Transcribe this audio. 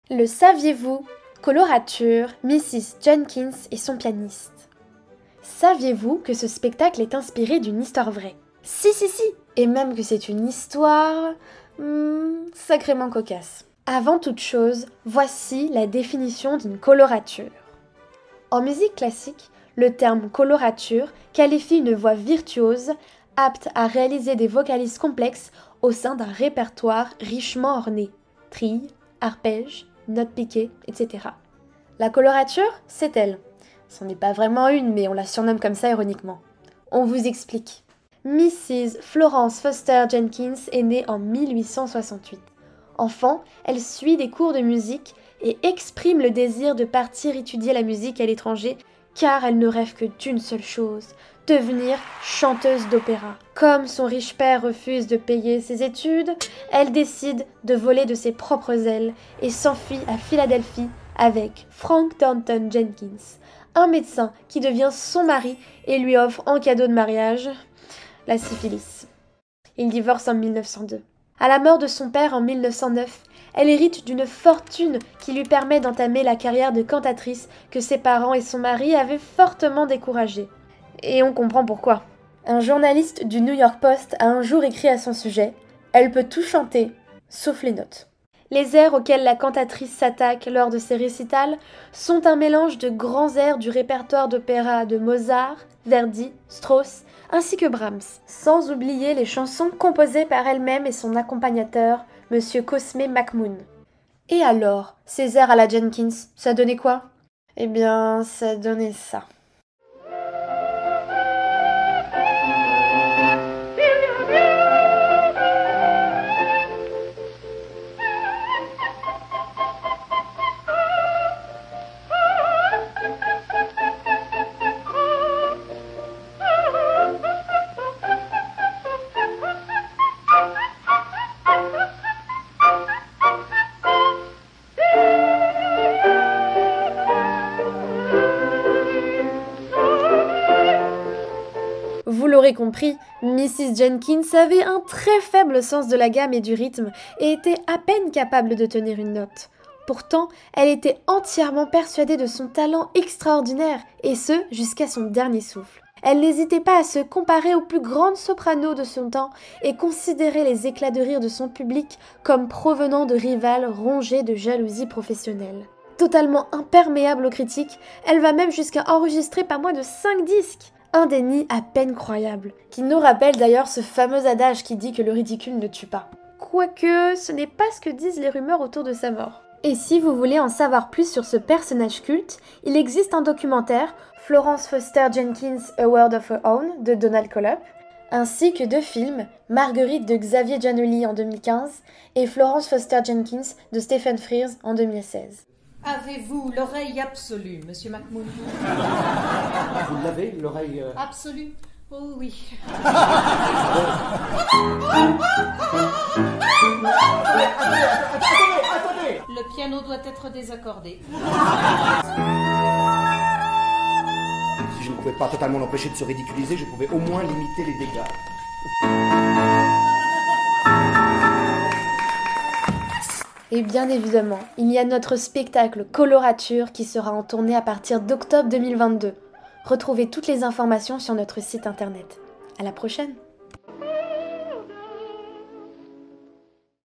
Le saviez-vous? Colorature, Mrs. Jenkins et son pianiste. Saviez-vous que ce spectacle est inspiré d'une histoire vraie? Si, et même que c'est une histoire sacrément cocasse. Avant toute chose, voici la définition d'une colorature. En musique classique, le terme colorature qualifie une voix virtuose, apte à réaliser des vocalises complexes au sein d'un répertoire richement orné, trilles, arpèges, notes piquées, etc. La colorature, c'est elle. Ce n'est pas vraiment une, mais on la surnomme comme ça ironiquement. On vous explique. Mrs. Florence Foster Jenkins est née en 1868. Enfant, elle suit des cours de musique et exprime le désir de partir étudier la musique à l'étranger car elle ne rêve que d'une seule chose, devenir chanteuse d'opéra. Comme son riche père refuse de payer ses études, elle décide de voler de ses propres ailes et s'enfuit à Philadelphie avec Frank Thornton Jenkins, un médecin qui devient son mari et lui offre en cadeau de mariage la syphilis. Ils divorcent en 1902. À la mort de son père en 1909, elle hérite d'une fortune qui lui permet d'entamer la carrière de cantatrice que ses parents et son mari avaient fortement découragée. Et on comprend pourquoi. Un journaliste du New York Post a un jour écrit à son sujet « Elle peut tout chanter, sauf les notes ». Les airs auxquels la cantatrice s'attaque lors de ses récitals sont un mélange de grands airs du répertoire d'opéra de Mozart, Verdi, Strauss, ainsi que Brahms, sans oublier les chansons composées par elle-même et son accompagnateur, Monsieur Cosme McMoon. Et alors, ces airs à la Jenkins, ça donnait quoi? Eh bien, ça donnait ça. Vous l'aurez compris, Mrs. Jenkins avait un très faible sens de la gamme et du rythme et était à peine capable de tenir une note. Pourtant, elle était entièrement persuadée de son talent extraordinaire, et ce, jusqu'à son dernier souffle. Elle n'hésitait pas à se comparer aux plus grandes sopranos de son temps et considérait les éclats de rire de son public comme provenant de rivales rongées de jalousie professionnelle. Totalement imperméable aux critiques, elle va même jusqu'à enregistrer pas moins de 5 disques. Un déni à peine croyable, qui nous rappelle d'ailleurs ce fameux adage qui dit que le ridicule ne tue pas. Quoique, ce n'est pas ce que disent les rumeurs autour de sa mort. Et si vous voulez en savoir plus sur ce personnage culte, il existe un documentaire, Florence Foster Jenkins, A World of Her Own, de Donald Collop, ainsi que 2 films, Marguerite de Xavier Giannoli en 2015 et Florence Foster Jenkins de Stephen Frears en 2016. Avez-vous l'oreille absolue, Monsieur McMoon? Vous l'avez, l'oreille... Absolue? Oh oui. Attendez! Le piano doit être désaccordé. Si je ne pouvais pas totalement l'empêcher de se ridiculiser, je pouvais au moins limiter les dégâts. Et bien évidemment, il y a notre spectacle Colorature qui sera en tournée à partir d'octobre 2022. Retrouvez toutes les informations sur notre site internet. À la prochaine!